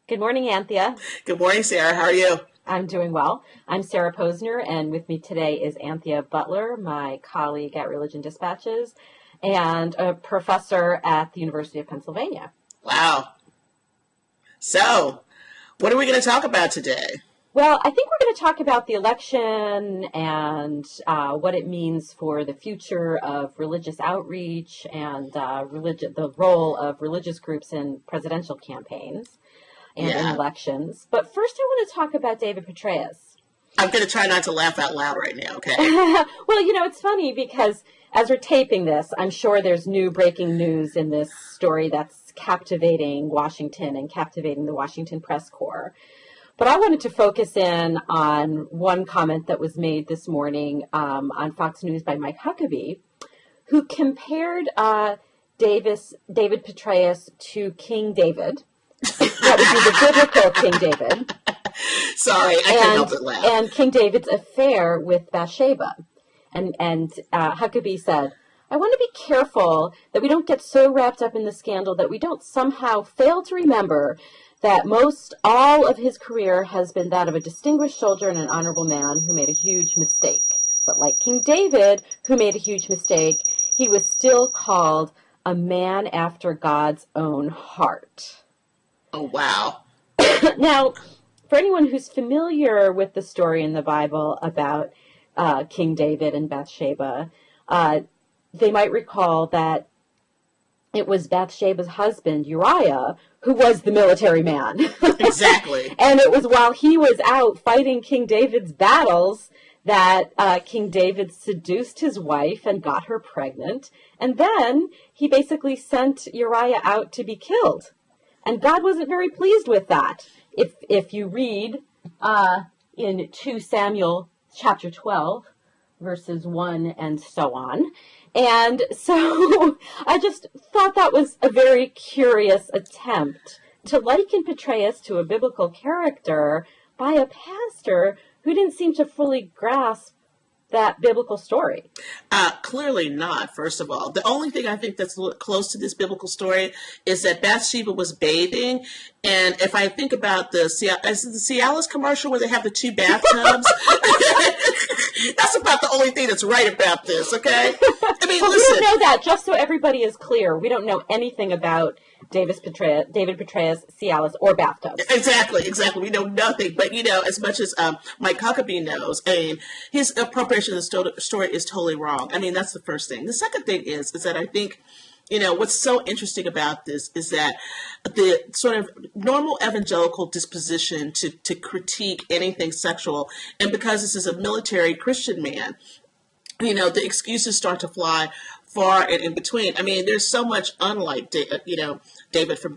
Good morning, Anthea. Good morning, Sarah. How are you? I'm doing well. I'm Sarah Posner, and with me today is Anthea Butler, my colleague at Religion Dispatches, and a professor at the University of Pennsylvania. Wow. So, what are we going to talk about today? Well, I think we're going to talk about the election and what it means for the future of religious outreach and the role of religious groups in presidential campaigns and in elections. But first I want to talk about David Petraeus. I'm going to try not to laugh out loud right now, okay? Well, it's funny because as we're taping this, I'm sure there's new breaking news in this story that's captivating Washington and captivating the Washington press corps. But I wanted to focus in on one comment that was made this morning on Fox News by Mike Huckabee, who compared David Petraeus to King David. That would be the biblical King David. Sorry, I can't help but laugh. And King David's affair with Bathsheba. And Huckabee said, I want to be careful that we don't get so wrapped up in the scandal that we don't somehow fail to remember that most all of his career has been that of a distinguished soldier and an honorable man who made a huge mistake. But like King David, who made a huge mistake, he was still called a man after God's own heart. Oh, wow. Now, for anyone who's familiar with the story in the Bible about King David and Bathsheba, they might recall that it was Bathsheba's husband, Uriah, who was the military man. Exactly. And it was while he was out fighting King David's battles that King David seduced his wife and got her pregnant. And then he basically sent Uriah out to be killed. And God wasn't very pleased with that. If you read in 2 Samuel chapter 12, verses 1 and so on. And so I just thought that was a very curious attempt to liken Petraeus to a biblical character by a pastor who didn't seem to fully grasp that biblical story. Clearly not, first of all. The only thing I think that's close to this biblical story is that Bathsheba was bathing. And if I think about the Cialis commercial where they have the 2 bathtubs, that's about the only thing that's right about this, okay? I mean, but listen. We don't know that, just so everybody is clear. We don't know anything about David Petraeus, Cialis, or bathtubs. Exactly. We know nothing. But, as much as Mike Huckabee knows, I mean, his appropriation of the story is totally wrong. I mean, that's the first thing. The second thing is that I think, what's so interesting about this is that the sort of normal evangelical disposition to critique anything sexual, and because this is a military Christian man, the excuses start to fly far and in between. I mean, there's so much unlike, David from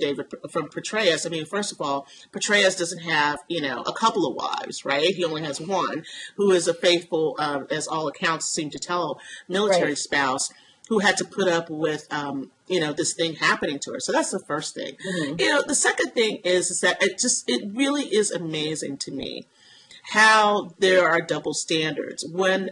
Petraeus. I mean, first of all, Petraeus doesn't have, a couple of wives, right? He only has one, who is a faithful, as all accounts seem to tell, military spouse who had to put up with, this thing happening to her. So that's the first thing. Mm-hmm. The second thing is that it really is amazing to me how there are double standards. When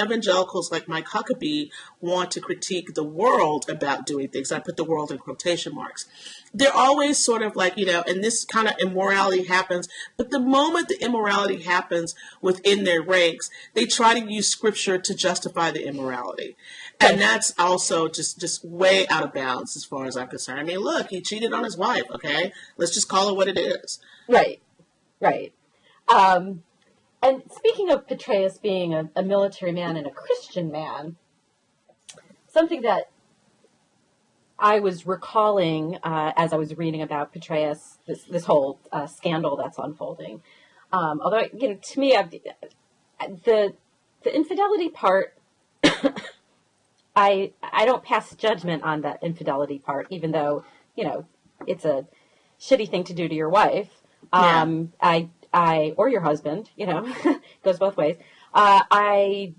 evangelicals like Mike Huckabee want to critique the world about doing things, I put the world in quotation marks, they're always sort of like, and this kind of immorality happens, but the moment the immorality happens within their ranks, they try to use scripture to justify the immorality. And that's also just way out of bounds as far as I'm concerned. I mean, look, he cheated on his wife, okay? Let's just call it what it is. Right. And speaking of Petraeus being a military man and a Christian man, something that I was recalling as I was reading about Petraeus, this whole scandal that's unfolding. Although, to me, the infidelity part, I don't pass judgment on that infidelity part, even though, it's a shitty thing to do to your wife. Or your husband, goes both ways. I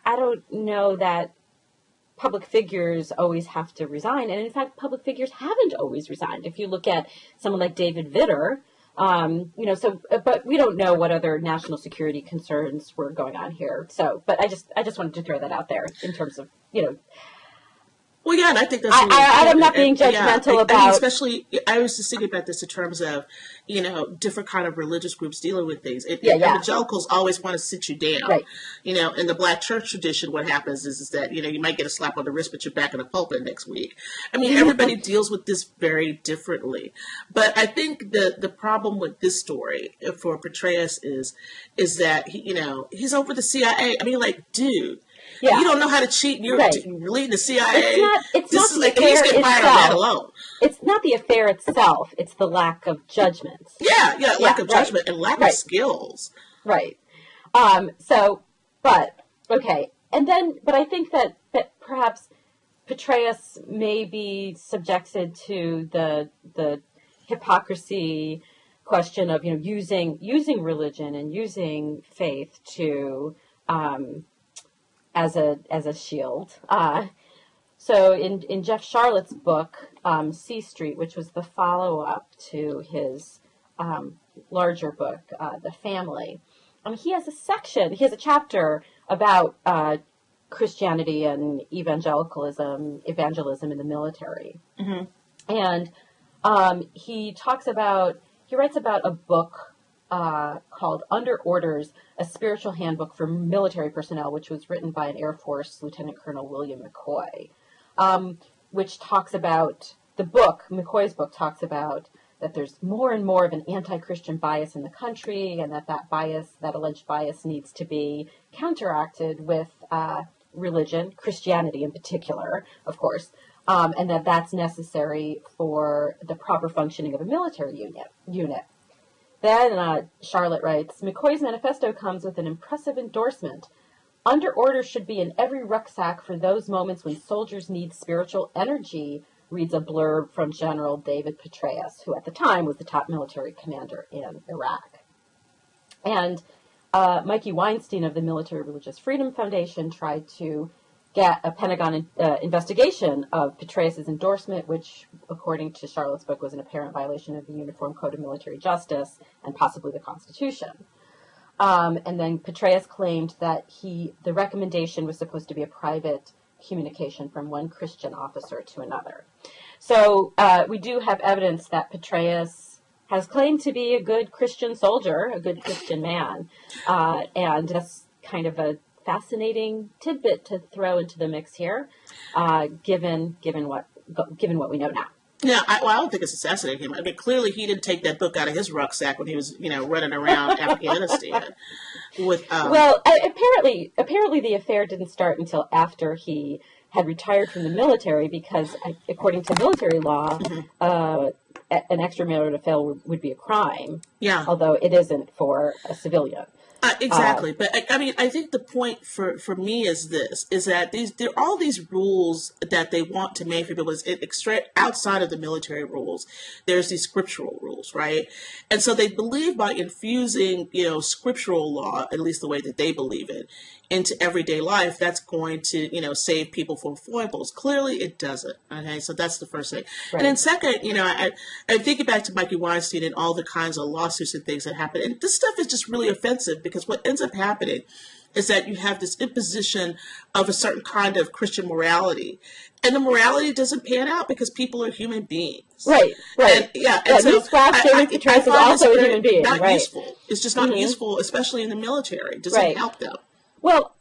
don't know that public figures always have to resign. And in fact, public figures haven't always resigned. If you look at someone like David Vitter, but we don't know what other national security concerns were going on here. So, but I just wanted to throw that out there in terms of, Well, yeah, and I think that's really important. I'm not being judgmental about. I mean, especially, I was just thinking about this in terms of, different kind of religious groups dealing with things. Evangelicals always want to sit you down. Right. In the Black church tradition, what happens is that, you might get a slap on the wrist, but you're back in the pulpit next week. I mean, everybody deals with this very differently. But I think the problem with this story for Petraeus is that, he's over the CIA. I mean, like, dude. Yeah. You don't know how to cheat. You're leading the CIA. It's not the affair he's getting fired on that alone. It's not the affair itself. It's the lack of judgment. Lack of judgment and lack of skills. Right. Okay. And then, but I think that perhaps Petraeus may be subjected to the hypocrisy question of, using religion and using faith to, as a shield. So in Jeff Charlotte's book, C Street, which was the follow-up to his larger book, The Family, he has a chapter about Christianity and evangelism in the military. Mm-hmm. And he writes about a book called Under Orders, a Spiritual Handbook for Military Personnel, which was written by an Air Force Lieutenant Colonel William McCoy, which talks about, McCoy's book talks about that there's more and more of an anti-Christian bias in the country, and that alleged bias needs to be counteracted with religion, Christianity in particular, of course, and that's necessary for the proper functioning of a military unit. Then Charlotte writes, McCoy's manifesto comes with an impressive endorsement. Under orders should be in every rucksack for those moments when soldiers need spiritual energy, reads a blurb from General David Petraeus, who at the time was the top military commander in Iraq. And Mikey Weinstein of the Military Religious Freedom Foundation tried to get a Pentagon investigation of Petraeus' endorsement, which, according to Charlotte's book, was an apparent violation of the Uniform Code of Military Justice and possibly the Constitution. And then Petraeus claimed that the recommendation was supposed to be a private communication from one Christian officer to another. So we do have evidence that Petraeus has claimed to be a good Christian soldier, a good Christian man, and that's kind of a fascinating tidbit to throw into the mix here, given what we know now. Yeah, I don't think it's assassinating him. I mean, clearly he didn't take that book out of his rucksack when he was, running around Afghanistan. Apparently the affair didn't start until after he had retired from the military, because according to military law, an extramarital affair would be a crime. Yeah. Although it isn't for a civilian. Exactly. But I think the point for me is that there are all these rules that they want to make for people outside of the military rules. There's these scriptural rules, right? And so they believe by infusing, scriptural law, at least the way that they believe it, into everyday life, that's going to, save people from foibles. Clearly it doesn't. Okay. So that's the first thing. Right. And then second, I'm thinking back to Mikey Weinstein and all the kinds of lawsuits and things that happen. And this stuff is just really offensive, because what ends up happening is that you have this imposition of a certain kind of Christian morality. And the morality doesn't pan out because people are human beings. Right. And, and so David Petraeus is also a human being. Not useful. It's just not useful, especially in the military. It doesn't help them. Well,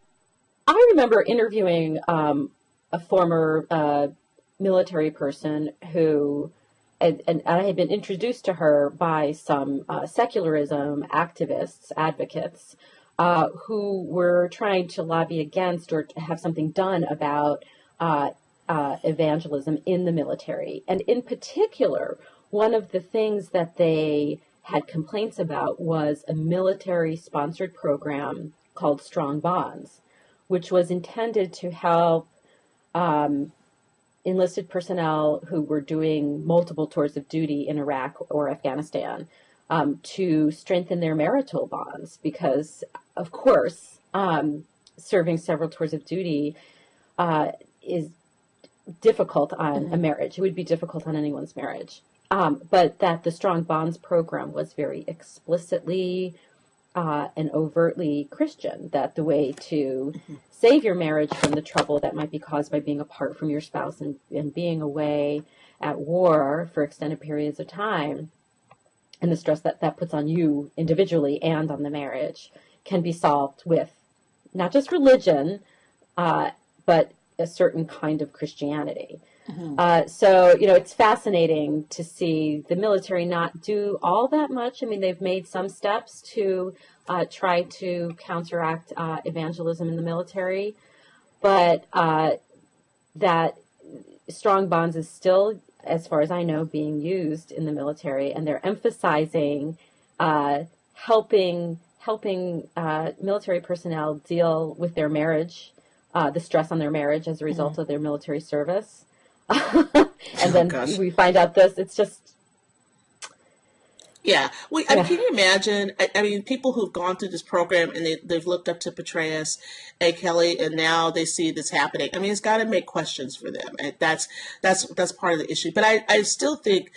I remember interviewing a former military person who, and I had been introduced to her by some secularism activists, advocates, who were trying to lobby against or to have something done about evangelism in the military. And in particular, one of the things that they had complaints about was a military-sponsored program called Strong Bonds, which was intended to help enlisted personnel who were doing multiple tours of duty in Iraq or Afghanistan to strengthen their marital bonds, because, of course, serving several tours of duty is difficult on a marriage. It would be difficult on anyone's marriage. But that the Strong Bonds program was very explicitly and overtly Christian, that the way to save your marriage from the trouble that might be caused by being apart from your spouse and being away at war for extended periods of time, and the stress that that puts on you individually and on the marriage, can be solved with not just religion, but a certain kind of Christianity. So, it's fascinating to see the military not do all that much. I mean, they've made some steps to try to counteract evangelism in the military, but that strong bonds is still, as far as I know, being used in the military, and they're emphasizing helping military personnel deal with their marriage, the stress on their marriage as a result of their military service. And then we find out this, it's just... Yeah. Can you imagine, I mean, people who've gone through this program and they've looked up to Petraeus and Kelly, and now they see this happening. I mean, it's got to make questions for them. And that's part of the issue. But I still think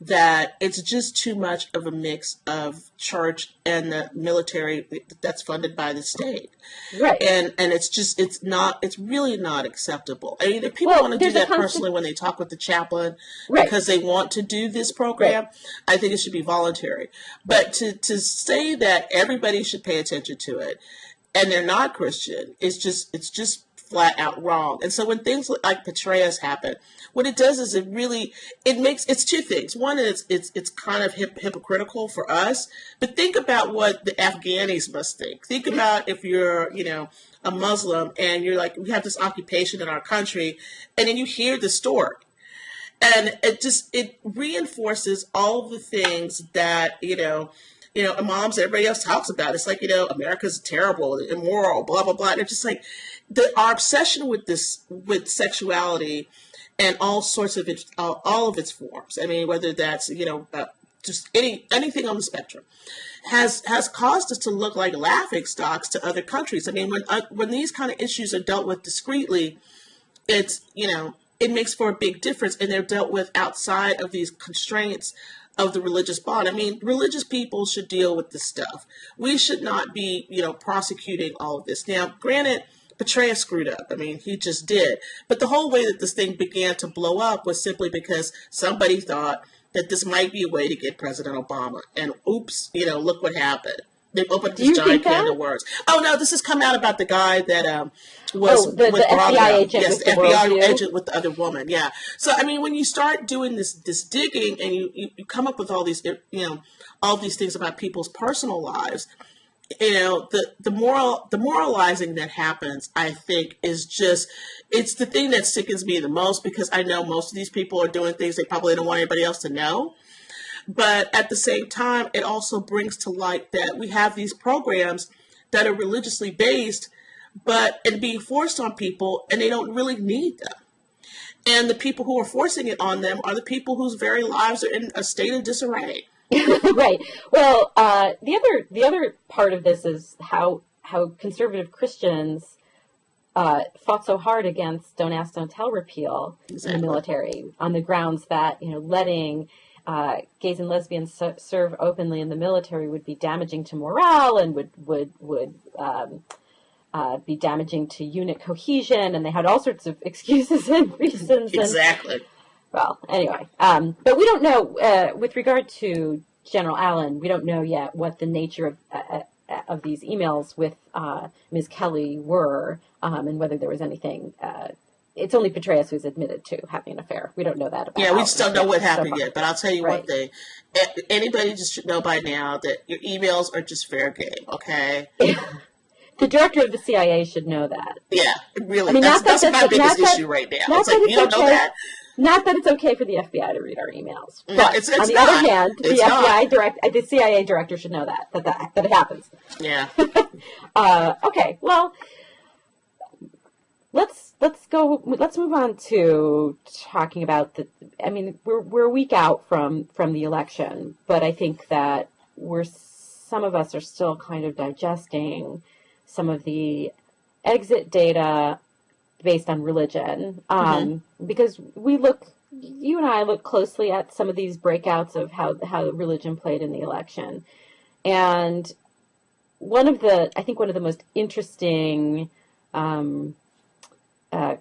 that it's just too much of a mix of church and the military that's funded by the state. Right. And it's really not acceptable. I mean, if people want to do that personally when they talk with the chaplain because they want to do this program, I think it should be voluntary. But to say that everybody should pay attention to it and they're not Christian, it's just flat out wrong. And so when things like Petraeus happen, what it does is it's two things. One is it's kind of hypocritical for us, but think about what the Afghanis must think. Think about if you're, a Muslim and you're like, we have this occupation in our country, and then you hear the story. And it reinforces all the things that, imams, everybody else talks about. It's like, America's terrible, immoral, blah, blah, blah. And it's just like our obsession with sexuality and all sorts of it, all of its forms. I mean, whether that's, just anything on the spectrum has caused us to look like laughing stocks to other countries. I mean, when these kind of issues are dealt with discreetly, it's, it makes for a big difference, and they're dealt with outside of these constraints of the religious bond. I mean, religious people should deal with this stuff. We should not be, prosecuting all of this. Now, granted, Petraeus screwed up. I mean, he just did. But the whole way that this thing began to blow up was simply because somebody thought that this might be a way to get President Obama. And oops, look what happened. They've opened this giant can of worms. Oh, no, this has come out about the guy that was the FBI agent. Yes, the FBI agent with the other woman. Yeah. So, I mean, when you start doing this digging and you come up with all these, all these things about people's personal lives, the moralizing that happens, I think, is it's the thing that sickens me the most, because I know most of these people are doing things they probably don't want anybody else to know. But at the same time, it also brings to light that we have these programs that are religiously based, and being forced on people, and they don't really need them. And the people who are forcing it on them are the people whose very lives are in a state of disarray. Right. Well, the other part of this is how conservative Christians fought so hard against Don't Ask, Don't Tell repeal in the military on the grounds that letting gays and lesbians serve openly in the military would be damaging to morale and would be damaging to unit cohesion, and they had all sorts of excuses and reasons. Exactly. Well, anyway, but we don't know, with regard to General Allen, we don't know yet what the nature of these emails with Ms. Kelly were, and whether there was anything. It's only Petraeus who's admitted to having an affair. We don't know that about. Yeah, we just don't know what happened yet. But I'll tell you one thing: anybody just should know by now that your emails are just fair game. Okay. The director of the CIA should know that. Yeah, really. I mean, that's my biggest issue right now. It's like, you don't know that? Not that it's okay for the FBI to read our emails. No, but it's on the not. other hand, the CIA director should know that it happens. Yeah. Okay. Well, let's move on to talking about we're a week out from the election, but I think that some of us are still kind of digesting some of the exit data based on religion, because you and I look closely at some of these breakouts of how religion played in the election. And one of the most interesting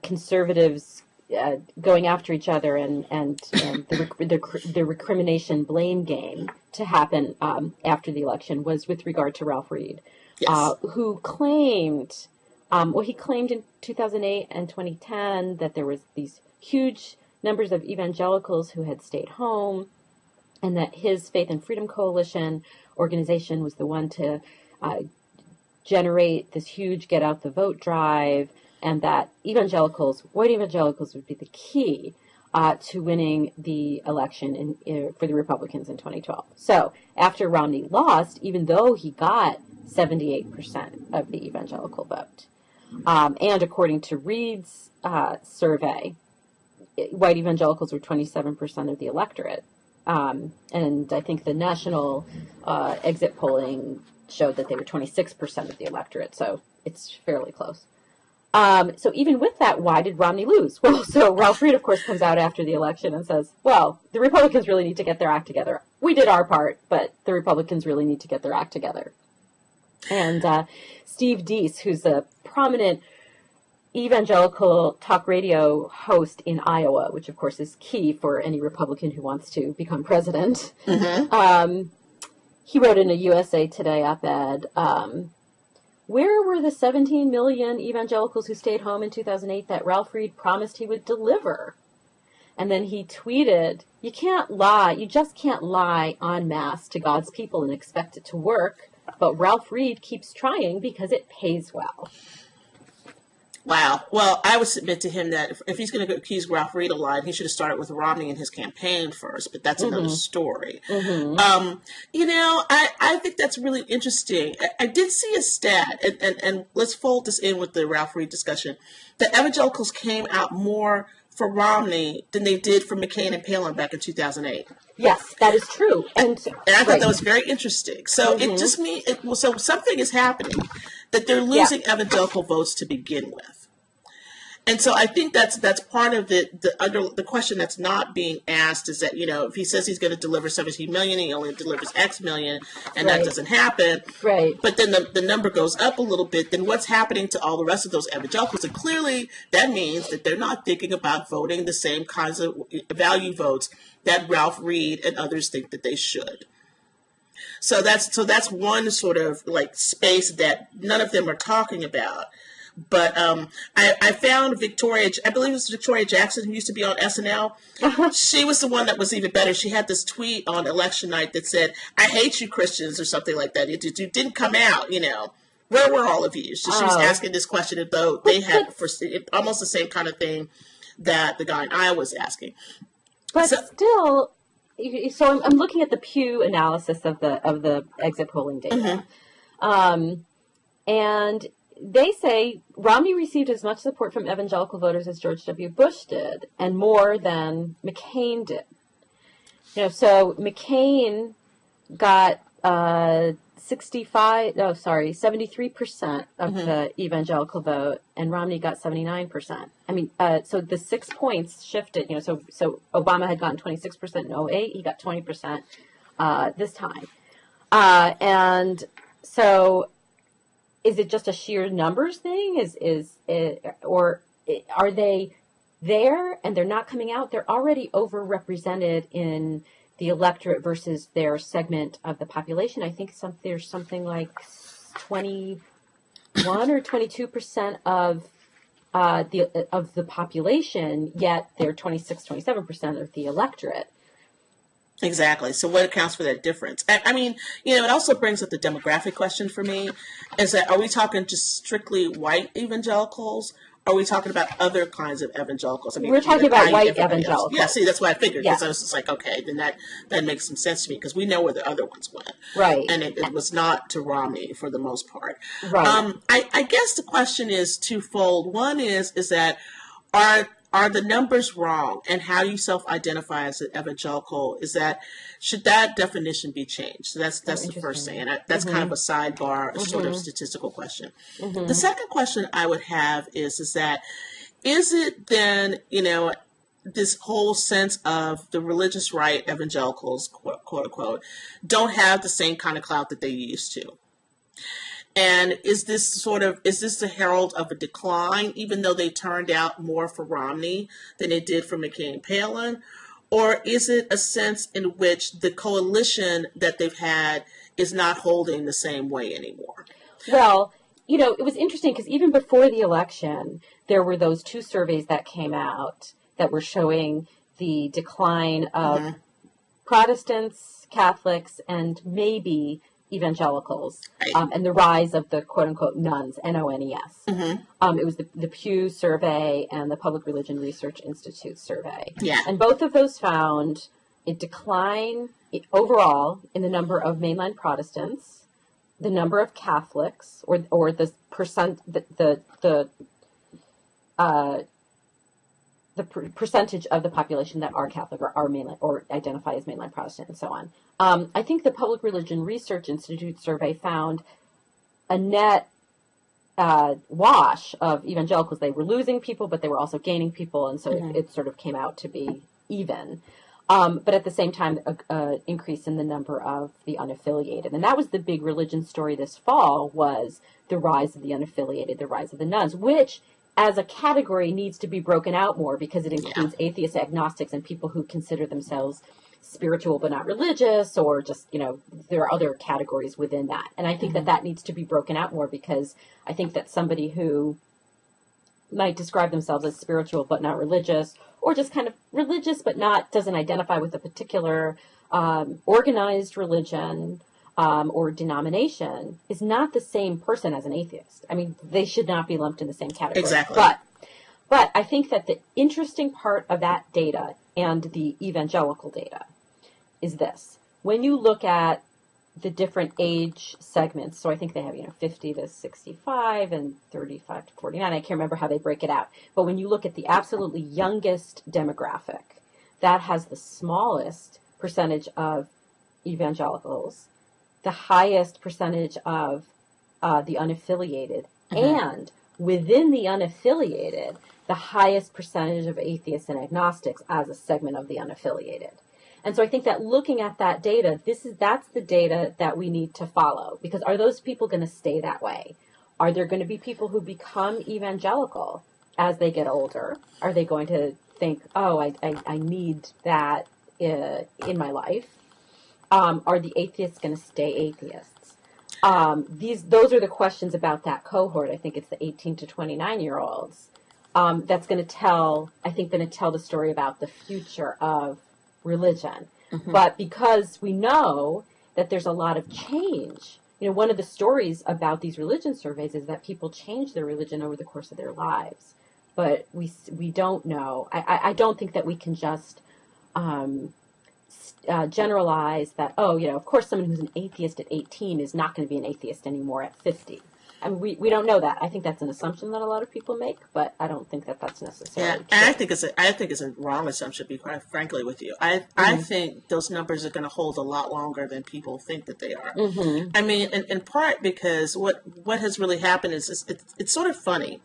conservatives going after each other and the recrimination blame game to happen after the election was with regard to Ralph Reed, Yes. who claimed, he claimed in 2008 and 2010 that there was these huge numbers of evangelicals who had stayed home, and that his Faith and Freedom Coalition organization was the one to generate this huge get out the vote drive, and that white evangelicals would be the key to winning the election for the Republicans in 2012. So after Romney lost, even though he got 78% of the evangelical vote, and according to Reed's survey, white evangelicals were 27% of the electorate. And I think the national exit polling showed that they were 26% of the electorate, so it's fairly close. So even with that, why did Romney lose? Well, so Ralph Reed, of course, comes out after the election and says, well, the Republicans really need to get their act together. We did our part, but the Republicans really need to get their act together. And Steve Deese, who's a prominent evangelical talk radio host in Iowa, which of course is key for any Republican who wants to become president. Mm-hmm. He wrote in a USA Today op-ed, where were the 17 million evangelicals who stayed home in 2008 that Ralph Reed promised he would deliver? And then he tweeted, you can't lie, you just can't lie en masse to God's people and expect it to work, but Ralph Reed keeps trying because it pays well. Wow. Well, I would submit to him that if he's going to accuse Ralph Reed of lying, he should have started with Romney and his campaign first, but that's another story. Mm-hmm. I think that's really interesting. I did see a stat, and let's fold this in with the Ralph Reed discussion, that evangelicals came out more for Romney than they did for McCain and Palin back in 2008. Yes, that is true. And I thought that was very interesting. So it just means, so something is happening, that they're losing evangelical votes to begin with. And so I think that's part of the question that's not being asked is that, if he says he's going to deliver 17 million, he only delivers X million, and that doesn't happen. Right. But then the number goes up a little bit, then what's happening to all the rest of those evangelicals? And clearly that means that they're not thinking about voting the same kinds of value votes that Ralph Reed and others think that they should. So that's one sort of like space that none of them are talking about. But I found Victoria, I believe it was Victoria Jackson, who used to be on SNL. Uh-huh. She was the one that was even better. She had this tweet on election night that said, I hate you Christians, or something like that. It didn't come out, Where were all of you? So she was asking this question as though they had almost the same kind of thing that the guy in Iowa was asking. But still, so I'm looking at the Pew analysis of the exit polling data. Mm-hmm. And they say Romney received as much support from evangelical voters as George W. Bush did, and more than McCain did. So McCain got 73% of the evangelical vote, and Romney got 79%. I mean, so the 6 points shifted. So Obama had gotten 26% in 2008. He got 20% this time, and so. Is it just a sheer numbers thing? Or are they there and they're not coming out? They're already overrepresented in the electorate versus their segment of the population. I think there's something like 21 or 22% of the population, yet they're 26-27% of the electorate. Exactly. So what accounts for that difference? I mean, it also brings up the demographic question for me, is that are we talking just strictly white evangelicals? Or are we talking about other kinds of evangelicals? I mean, we're talking about white evangelicals. Yeah, see, that's what I figured, because I was just like, okay, then that makes some sense to me, because we know where the other ones went. Right. And it was not to Romney for the most part. Right. I guess the question is twofold. One is that are the numbers wrong, and how you self-identify as an evangelical? Should that definition be changed? So that's the first thing, and that's kind of a sidebar, a sort of statistical question. Mm-hmm. The second question I would have is it then this whole sense of the religious right evangelicals, quote unquote, don't have the same kind of clout that they used to? And is this the herald of a decline, even though they turned out more for Romney than they did for McCain and Palin? Or is it a sense in which the coalition that they've had is not holding the same way anymore? Well, it was interesting because even before the election, there were those two surveys that came out that were showing the decline of Protestants, Catholics, and maybe evangelicals, and the rise of the quote-unquote nuns, N-O-N-E-S. It was the Pew survey and the Public Religion Research Institute survey. Yeah. And both of those found a decline overall in the number of mainline Protestants, the number of Catholics, or the percent, the percentage of the population that are Catholic or are mainline or identify as mainline Protestant, and so on. I think the Public Religion Research Institute survey found a net wash of evangelicals. They were losing people, but they were also gaining people, and so it sort of came out to be even. But at the same time, an increase in the number of the unaffiliated. And that was the big religion story this fall, was the rise of the unaffiliated, the rise of the nuns, which as a category needs to be broken out more because it includes atheists, agnostics, and people who consider themselves spiritual but not religious, or just, there are other categories within that. And I think that needs to be broken out more, because I think that somebody who might describe themselves as spiritual but not religious, or just kind of religious but doesn't identify with a particular organized religion or denomination, is not the same person as an atheist. I mean, they should not be lumped in the same category. Exactly. But I think that the interesting part of that data and the evangelical data is this. When you look at the different age segments, so I think they have, 50 to 65 and 35 to 49. I can't remember how they break it out. But when you look at the absolutely youngest demographic, that has the smallest percentage of evangelicals, the highest percentage of the unaffiliated, and within the unaffiliated, the highest percentage of atheists and agnostics as a segment of the unaffiliated. And so I think that looking at that data, that's the data that we need to follow, because are those people going to stay that way? Are there going to be people who become evangelical as they get older? Are they going to think, oh, I need that in my life? Are the atheists going to stay atheists? Those are the questions about that cohort. I think it's the 18 to 29-year-olds. That's going to tell the story about the future of religion. But because we know that there's a lot of change, one of the stories about these religion surveys is that people change their religion over the course of their lives. But we don't know. I don't think that we can just generalize that, of course someone who's an atheist at 18 is not going to be an atheist anymore at 50. I mean, we don't know that. I think that's an assumption that a lot of people make, but I don't think that that's necessarily true. And I think it's a wrong assumption, to be quite frankly with you. I think those numbers are going to hold a lot longer than people think that they are. I mean, in part because what has really happened is it's sort of funny,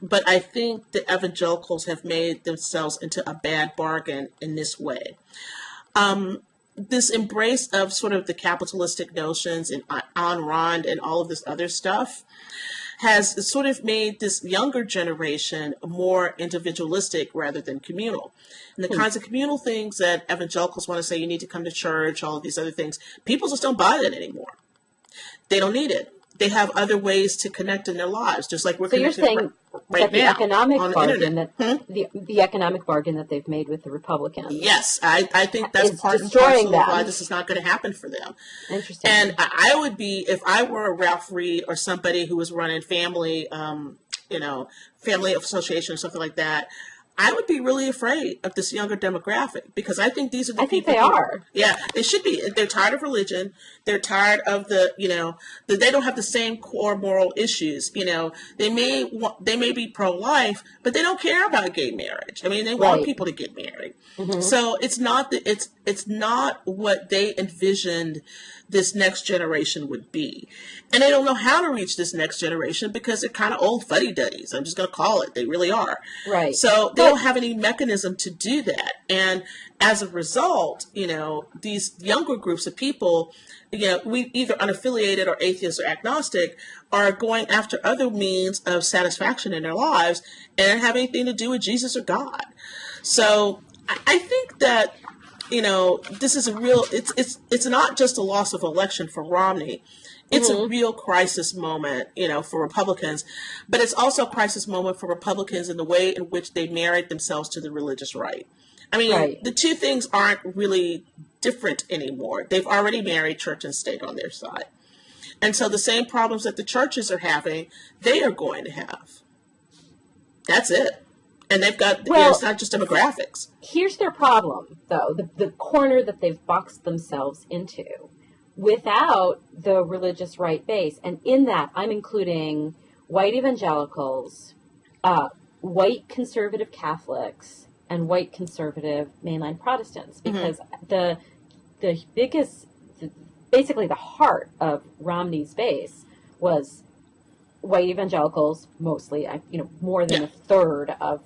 but I think the evangelicals have made themselves into a bad bargain in this way. This embrace of sort of the capitalistic notions and Ayn Rand and all of this other stuff has sort of made this younger generation more individualistic rather than communal. And the kinds of communal things that evangelicals want to say, you need to come to church, all of these other things, people just don't buy that anymore. They don't need it. They have other ways to connect in their lives, just like we're connected right now. That the economic bargain the economic bargain that they've made with the Republicans. Yes, I think that's part and parcel of why this is not going to happen for them. Interesting. And I would be, if I were Ralph Reed or somebody who was running family association or something like that, I would be really afraid of this younger demographic, because I think these are the people. I think they are. Yeah, they should be. They're tired of religion. They're tired of that they don't have the same core moral issues. They may be pro-life, but they don't care about gay marriage. I mean, they want people to get married. So it's not what they envisioned this next generation would be. And they don't know how to reach this next generation because they're kind of old fuddy-duddies. I'm just going to call it. They really are. Right. So they don't have any mechanism to do that. And as a result, these younger groups of people, we either unaffiliated or atheist or agnostic, are going after other means of satisfaction in their lives and have anything to do with Jesus or God. So I think that, this is a real, it's not just a loss of election for Romney. It's a real crisis moment, for Republicans, but it's also a crisis moment for Republicans in the way in which they married themselves to the religious right. I mean, the two things aren't really different anymore. They've already married church and state on their side. And so the same problems that the churches are having, they are going to have. That's it. And they've got, it's not just demographics. Here's their problem, though, the corner that they've boxed themselves into. Without the religious right base, and in that I'm including white evangelicals, white conservative Catholics, and white conservative mainline Protestants, because the biggest, basically the heart of Romney's base was white evangelicals, mostly, more than a third of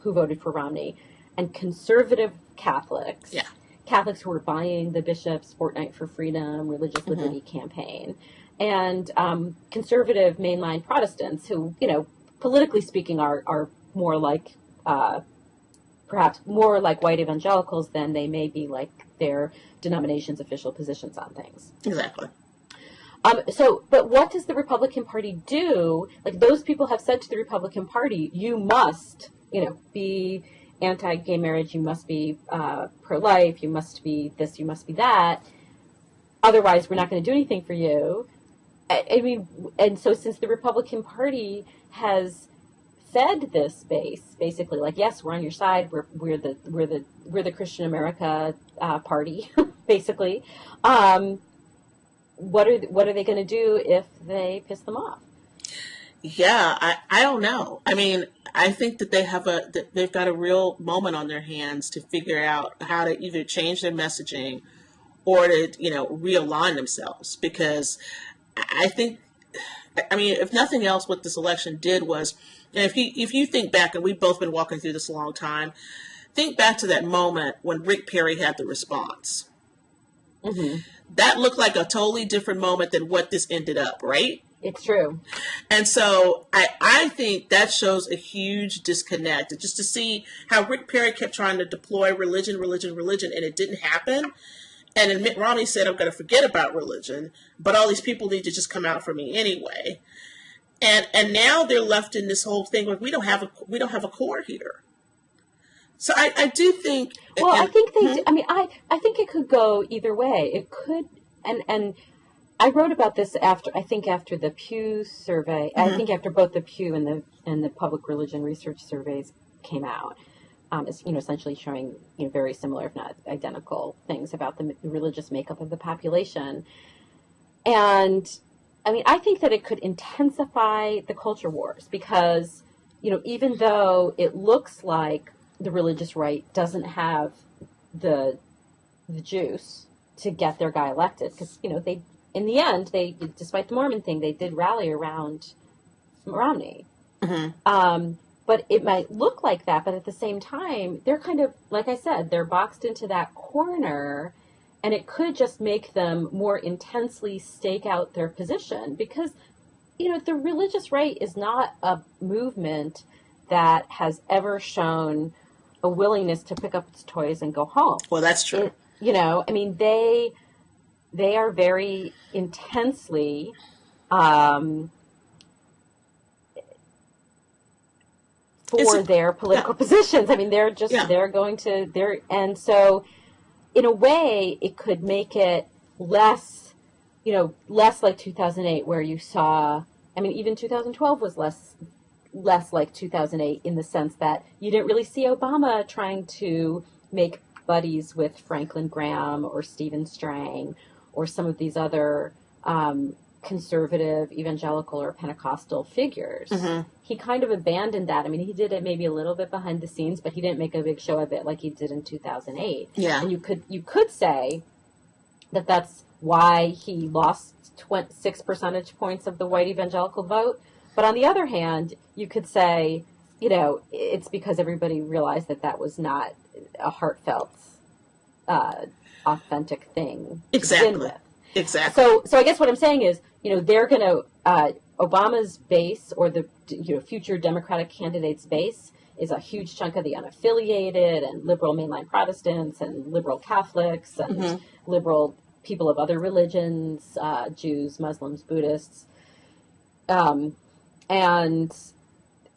who voted for Romney, and conservative Catholics. Yeah. Catholics who were buying the bishop's Fortnight for Freedom, Religious Liberty campaign, and conservative mainline Protestants who, politically speaking, are more like, perhaps more like white evangelicals than they may be like their denomination's official positions on things. Exactly. But what does the Republican Party do? Like, those people have said to the Republican Party, you must, be anti-gay marriage, you must be pro-life, you must be this, you must be that. Otherwise, we're not going to do anything for you. I mean, and so since the Republican Party has fed this base, basically, like, yes, we're on your side, we're the Christian America party, basically. What are they going to do if they piss them off? Yeah, I don't know. I mean, I think that they've got a real moment on their hands to figure out how to either change their messaging or to, realign themselves. Because I think, if nothing else, what this election did was, and if you think back, and we've both been walking through this a long time, think back to that moment when Rick Perry had the response. Mm-hmm. That looked like a totally different moment than what this ended up, right? It's true. And so I think that shows a huge disconnect. Just to see how Rick Perry kept trying to deploy religion, and it didn't happen. And then Mitt Romney said, I'm going to forget about religion, but all these people need to just come out for me anyway. And now they're left in this whole thing where we don't have a core here. So I do think. Well, I think they. Do, I think it could go either way. It could, and I wrote about this after the Pew survey. I think after both the Pew and the Public Religion Research surveys came out, essentially showing very similar, if not identical, things about the religious makeup of the population. And I think that it could intensify the culture wars because, even though it looks like the religious right doesn't have the juice to get their guy elected, because they, in the end, despite the Mormon thing, they did rally around Romney. Mm-hmm. But it might look like that, but at the same time, they're kind of, like I said, they're boxed into that corner, and it could just make them more intensely stake out their position because, the religious right is not a movement that has ever shown a willingness to pick up its toys and go home. Well, that's true. They are very intensely for their political positions. They're just, and so in a way it could make it less like 2008 where you saw, even 2012 was less like 2008 in the sense that you didn't really see Obama trying to make buddies with Franklin Graham or Stephen Strang or some of these other conservative, evangelical, or Pentecostal figures. Mm-hmm. He kind of abandoned that. He did it maybe a little bit behind the scenes, but he didn't make a big show of it like he did in 2008. Yeah. And you could say that that's why he lost 6 percentage points of the white evangelical vote. But on the other hand, you could say, it's because everybody realized that was not a heartfelt, authentic thing to begin with. Exactly. So I guess what I'm saying is, they're going to, Obama's base, or the future Democratic candidates' base, is a huge chunk of the unaffiliated and liberal mainline Protestants and liberal Catholics and liberal people of other religions, Jews, Muslims, Buddhists, and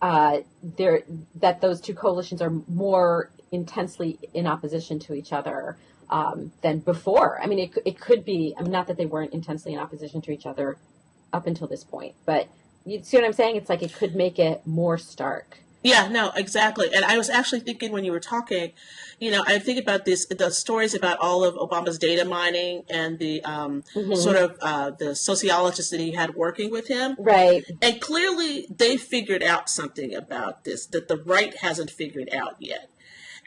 that those two coalitions are more intensely in opposition to each other than before. I mean, it could be, not that they weren't intensely in opposition to each other up until this point, but you see what I'm saying? It's like it could make it more stark. Yeah, no, exactly. And I was actually thinking when you were talking, I think about the stories about all of Obama's data mining and the sort of the sociologists that he had working with him. Right. And clearly they figured out something about this that the right hasn't figured out yet.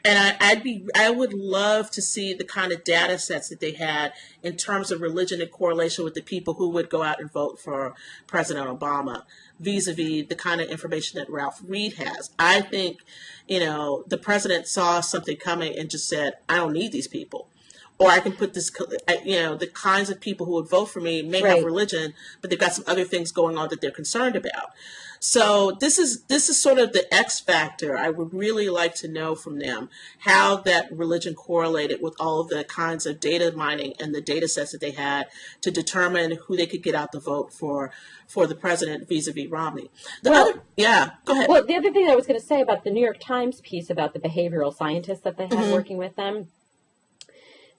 And I would love to see the kind of data sets that they had in terms of religion and correlation with the people who would go out and vote for President Obama, vis-a-vis the kind of information that Ralph Reed has. I think, the president saw something coming and just said, I don't need these people. Or I can put this, the kinds of people who would vote for me may have religion, but they've got some other things going on that they're concerned about. So this is sort of the X factor. I would really like to know from them how that religion correlated with all of the kinds of data mining and the data sets that they had to determine who they could get out the vote for the president vis-a-vis Romney. Go ahead. Well, the other thing I was going to say about the New York Times piece about the behavioral scientists that they had working with them,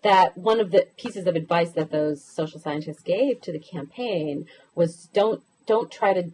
that one of the pieces of advice that those social scientists gave to the campaign was don't try to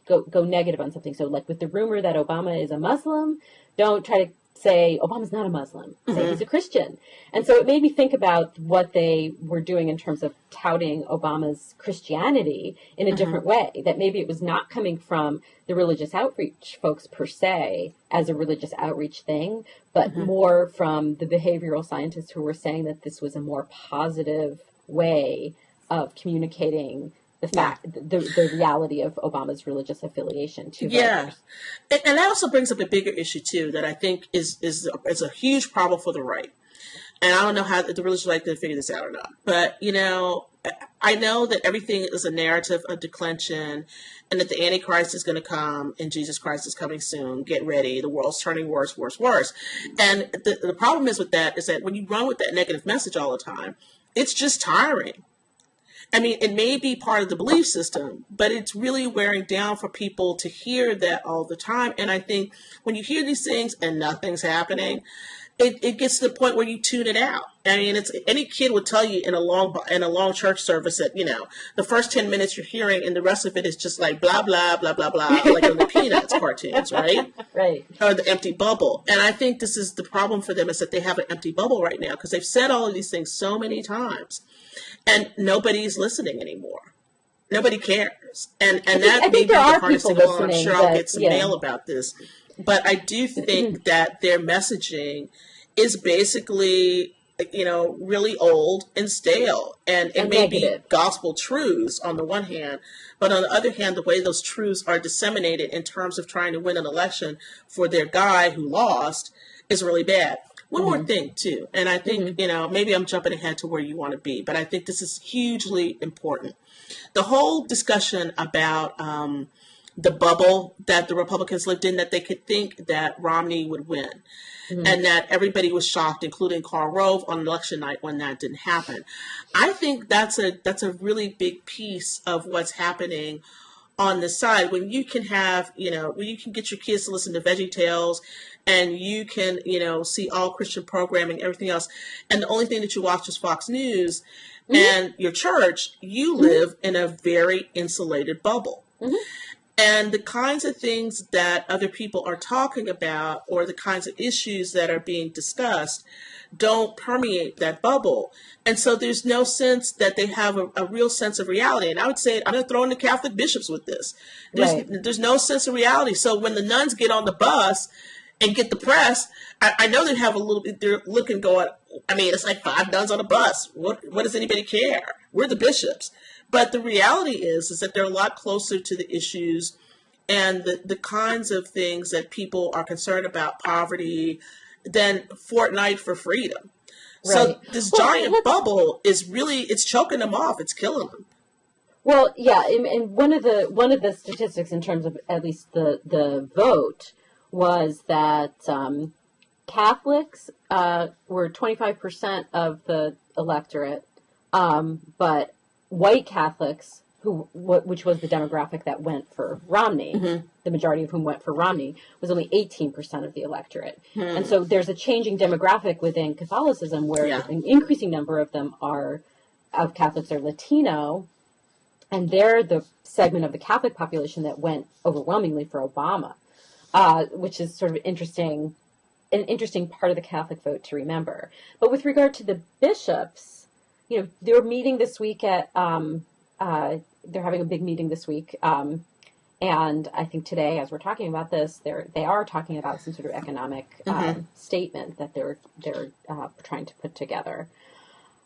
go negative on something. So like with the rumor that Obama is a Muslim, don't try to say Obama's not a Muslim. Say he's a Christian. And so it made me think about what they were doing in terms of touting Obama's Christianity in a different way, that maybe it was not coming from the religious outreach folks per se as a religious outreach thing, but more from the behavioral scientists who were saying that this was a more positive way of communicating the fact, the reality of Obama's religious affiliation to voters. And that also brings up a bigger issue too that I think is a huge problem for the right. And I don't know how the religious right can figure this out or not. But I know that everything is a narrative of declension, and that the Antichrist is going to come, and Jesus Christ is coming soon. Get ready. The world's turning worse, worse, worse. And the problem is with that is that when you run with that negative message all the time, it's just tiring. I mean, it may be part of the belief system, but it's really wearing down for people to hear that all the time. And I think when you hear these things and nothing's happening, it gets to the point where you tune it out. I mean, any kid would tell you in a long church service that, the first 10 minutes you're hearing and the rest of it is just like blah, blah, blah, blah, blah, like in the Peanuts cartoons, right? Right. Or the empty bubble. And I think this is the problem for them, is that they have an empty bubble right now because they've said all of these things so many times. And nobody's listening anymore. Nobody cares. And that may be the hardest thing of all. I'm sure I'll get some mail about this. But I do think that their messaging is basically, really old and stale. And it may be gospel truths on the one hand, but on the other hand, the way those truths are disseminated in terms of trying to win an election for their guy who lost is really bad. One more thing, too, and I think, maybe I'm jumping ahead to where you want to be, but I think this is hugely important. The whole discussion about the bubble that the Republicans lived in, that they could think that Romney would win, and that everybody was shocked, including Karl Rove, on election night when that didn't happen. I think that's a really big piece of what's happening on the side when you can have, when you can get your kids to listen to VeggieTales and you can, see all Christian programming, everything else. And the only thing that you watch is Fox News and your church, you live in a very insulated bubble. And the kinds of things that other people are talking about or the kinds of issues that are being discussed don't permeate that bubble. And so there's no sense that they have a real sense of reality. And I would say, I'm going to throw in the Catholic bishops with this. There's no sense of reality. So when the nuns get on the bus and get the press, I know they have a little bit, they're looking going, I mean, it's like 5 nuns on a bus. What does anybody care? We're the bishops. But the reality is that they're a lot closer to the issues and the kinds of things that people are concerned about, poverty, than Fortnite for freedom. Right. So this giant bubble is really, it's choking them off. It's killing them. Well, yeah, and one of the statistics in terms of at least the vote was that Catholics were 25% of the electorate, but white Catholics, which was the demographic that went for Romney, the majority of whom went for Romney, was only 18% of the electorate. And so there's a changing demographic within Catholicism where an increasing number of them of Catholics are Latino, and they're the segment of the Catholic population that went overwhelmingly for Obama, which is sort of an interesting part of the Catholic vote to remember. But with regard to the bishops, they're meeting this week at, they're having a big meeting this week. And I think today, as we're talking about this, they are talking about some sort of economic statement that they're trying to put together.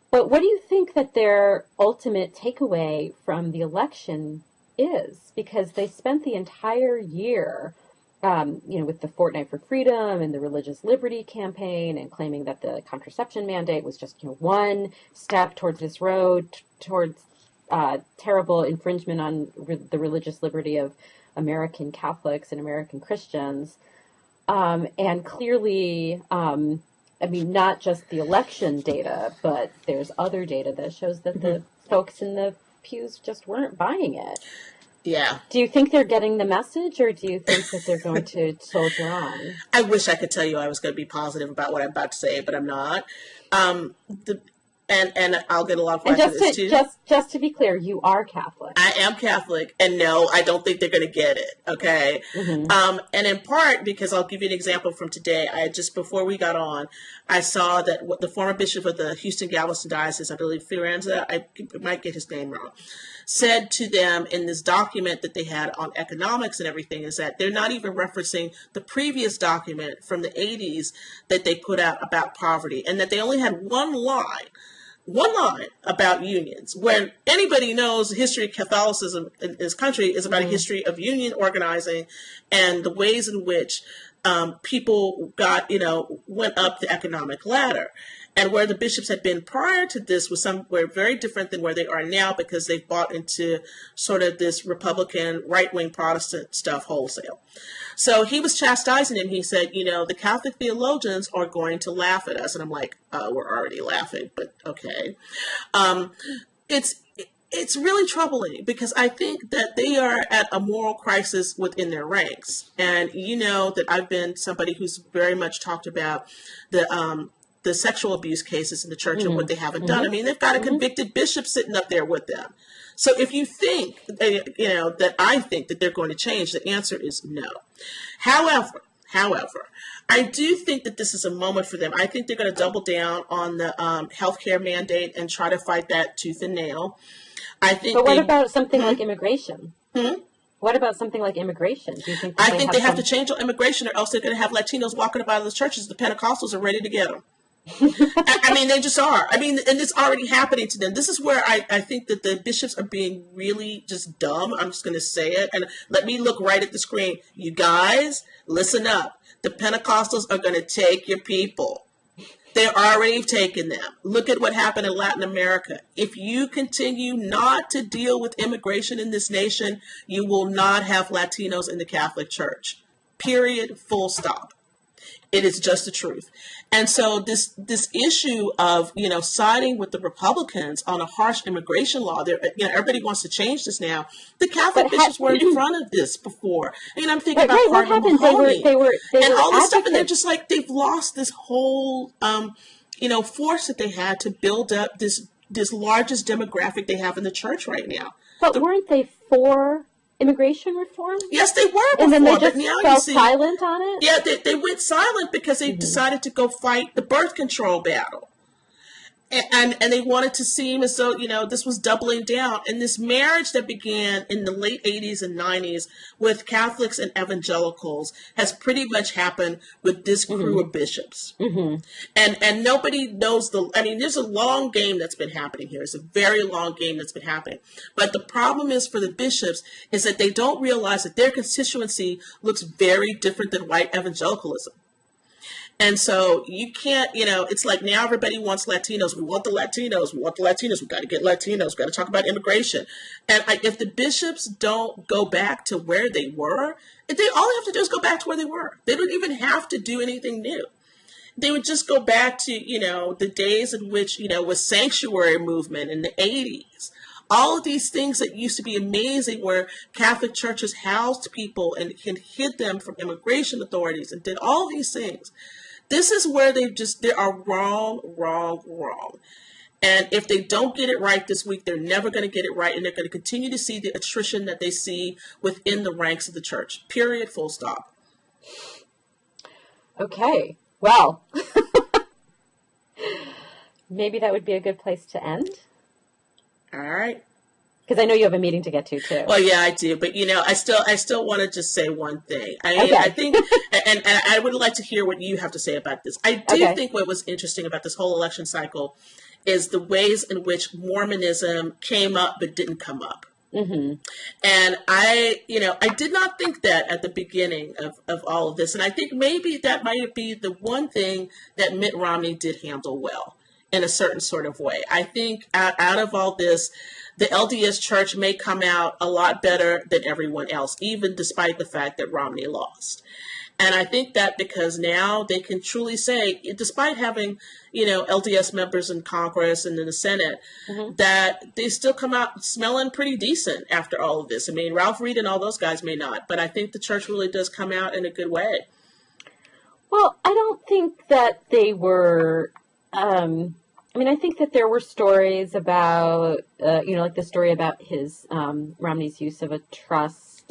But what do you think that their ultimate takeaway from the election is? Because they spent the entire year, with the Fortnight for Freedom and the Religious Liberty campaign, and claiming that the contraception mandate was just one step towards this road towards terrible infringement on the religious liberty of American Catholics and American Christians, and clearly. Not just the election data, but there's other data that shows that the folks in the pews just weren't buying it. Yeah. Do you think they're getting the message, or do you think that they're going to soldier on? I wish I could tell you I was going to be positive about what I'm about to say, but I'm not. And I'll get a lot of questions too. Just to be clear, you are Catholic. I am Catholic, and no, I don't think they're going to get it. Okay, and in part because I'll give you an example from today. Just before we got on, I saw that the former bishop of the Houston Galveston Diocese, I believe Firenze, I might get his name wrong, said to them in this document that they had on economics and everything, is that they're not even referencing the previous document from the 80s that they put out about poverty, and that they only had one line about unions, when anybody knows the history of Catholicism in this country is about a history of union organizing and the ways in which people went up the economic ladder. And where the bishops had been prior to this was somewhere very different than where they are now, because they've bought into sort of this Republican right-wing Protestant stuff wholesale. So he was chastising him. He said, the Catholic theologians are going to laugh at us. And I'm like, we're already laughing, but okay. It's really troubling, because I think that they are at a moral crisis within their ranks. And that I've been somebody who's very much talked about the sexual abuse cases in the church and what they haven't done. I mean, they've got a convicted bishop sitting up there with them. So if you think, that I think that they're going to change, the answer is no. However, I do think that this is a moment for them. I think they're going to double down on the healthcare mandate and try to fight that tooth and nail. But what about something like immigration? What about something like immigration? Do you think they have to change on immigration, or else they're going to have Latinos walking about in the churches. The Pentecostals are ready to get them. I mean, they just are. I mean, and it's already happening to them. This is where I think that the bishops are being really just dumb. I'm just going to say it. And let me look right at the screen. You guys, listen up. The Pentecostals are going to take your people. They're already taking them. Look at what happened in Latin America. If you continue not to deal with immigration in this nation, you will not have Latinos in the Catholic Church. Period. Full stop. It is just the truth. And so this issue of, siding with the Republicans on a harsh immigration law, everybody wants to change this now. The Catholic bishops were in front of this before. I mean, I'm thinking about Cardinal Mahoney they were and all this advocates. stuff, and they're just like, they've lost this whole, force that they had to build up this largest demographic they have in the church right now. But weren't they for immigration reform? Yes, they were before, and then they just but now fell you see, silent on it? Yeah, they went silent because they decided to go fight the birth control battle. and they wanted to seem as though, this was doubling down. And this marriage that began in the late 80s and 90s with Catholics and evangelicals has pretty much happened with this crew of bishops. And nobody knows there's a long game that's been happening here. It's a very long game that's been happening. But the problem is for the bishops is that they don't realize that their constituency looks very different than white evangelicalism. And so you can't, it's like now everybody wants Latinos. We want the Latinos. We want the Latinos. We've got to get Latinos. We've got to talk about immigration. And if the bishops don't go back to where they were, all they have to do is go back to where they were. They don't even have to do anything new. They would just go back to, the days in which, with sanctuary movement in the 80s. All of these things that used to be amazing where Catholic churches housed people and hid them from immigration authorities and did all these things. This is where they are wrong. And if they don't get it right this week, they're never going to get it right. And they're going to continue to see the attrition that they see within the ranks of the church. Period. Full stop. Okay. Well, maybe that would be a good place to end. All right. Because I know you have a meeting to get to too. Well, yeah, I do. But, I still want to just say one thing. Okay. I think, and I would like to hear what you have to say about this. I do think what was interesting about this whole election cycle is the ways in which Mormonism came up but didn't come up. And I did not think that at the beginning of all of this. And I think maybe that might be the one thing that Mitt Romney did handle well in a certain sort of way. I think out of all this, the LDS Church may come out a lot better than everyone else, even despite the fact that Romney lost. And I think that because now they can truly say, despite having, LDS members in Congress and in the Senate, that they still come out smelling pretty decent after all of this. I mean, Ralph Reed and all those guys may not, but I think the church really does come out in a good way. Well, I don't think that they were... I think that there were stories about, like the story about his Romney's use of a trust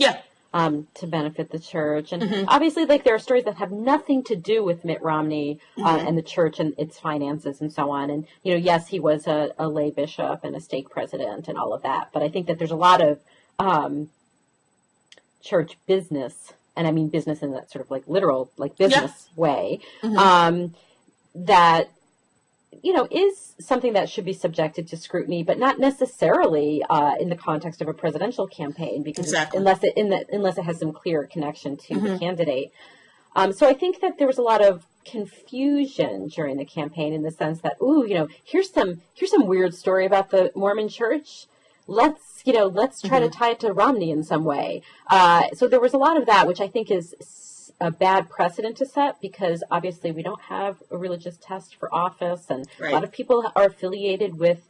to benefit the church. And obviously, there are stories that have nothing to do with Mitt Romney and the church and its finances and so on. And, yes, he was a lay bishop and a stake president and all of that. But I think that there's a lot of church business, and I mean business in that sort of literal, business way, that is something that should be subjected to scrutiny, but not necessarily in the context of a presidential campaign, because unless it has some clear connection to the candidate. So I think that there was a lot of confusion during the campaign in the sense that, here's some weird story about the Mormon Church. Let's try to tie it to Romney in some way. So there was a lot of that, which I think is a bad precedent to set, because obviously we don't have a religious test for office, and a lot of people are affiliated with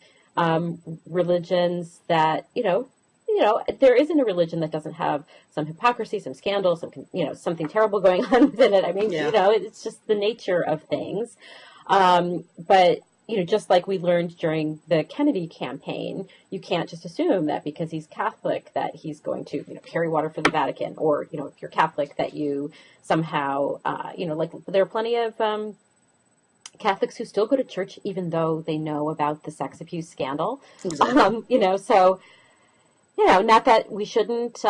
religions that there isn't a religion that doesn't have some hypocrisy, some scandal, something terrible going on within it. I mean, it's just the nature of things. But just like we learned during the Kennedy campaign, you can't just assume that because he's Catholic that he's going to, carry water for the Vatican, or, if you're Catholic that you somehow, there are plenty of Catholics who still go to church even though they know about the sex abuse scandal. Exactly. So, not that we shouldn't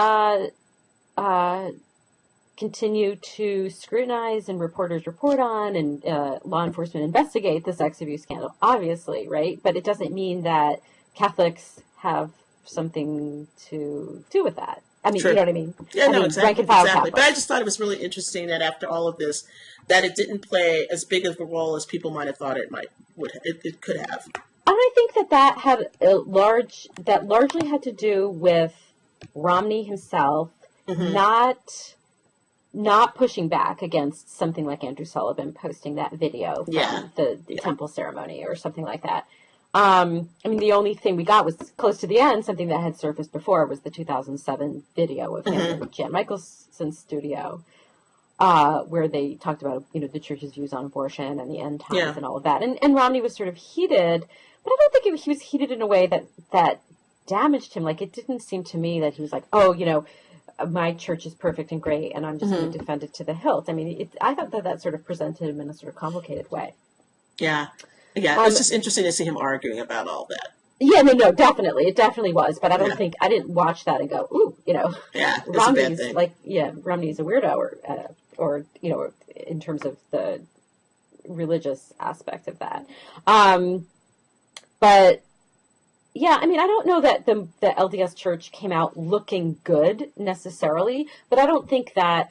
continue to scrutinize and reporters report on and law enforcement investigate the sex abuse scandal, obviously, right? But it doesn't mean that Catholics have something to do with that. I mean, True. You know what I mean? Yeah, no, exactly. But I Catholics. just thought it was really interesting that after all of this, that it didn't play as big of a role as people might have thought it could have. And I think that had largely had to do with Romney himself not pushing back against something like Andrew Sullivan posting that video from the temple ceremony or something like that. The only thing we got was close to the end, something that had surfaced before, was the 2007 video of him in Jan Michelson's studio, where they talked about, the church's views on abortion and the end times and all of that. And Romney was sort of heated, but I don't think he was heated in a way that damaged him. It didn't seem to me that he was like, my church is perfect and great, and I'm just going to defend it to the hilt. I mean, I thought that sort of presented him in a sort of complicated way. Yeah. Yeah, it's just interesting to see him arguing about all that. Yeah, no, definitely. It definitely was. But I don't think, I didn't watch that and go, ooh, Yeah, it's Romney's a bad thing. like, Romney's a weirdo or, in terms of the religious aspect of that. But yeah, I mean, I don't know that the LDS Church came out looking good necessarily, but I don't think that,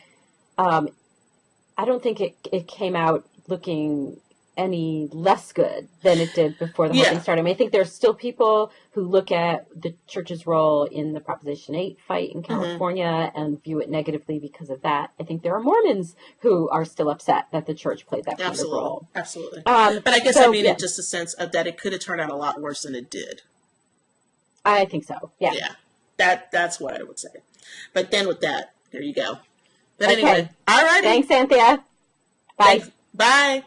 it came out looking any less good than it did before the whole thing started. I mean, I think there's still people who look at the church's role in the Proposition 8 fight in California and view it negatively because of that. I think there are Mormons who are still upset that the church played that kind of role. Absolutely. But I guess I mean in just a sense of that it could have turned out a lot worse than it did. I think so. Yeah. Yeah. That's what I would say. But then with that, there you go. But anyway, all right. Thanks, Anthea. Bye. Thanks. Bye.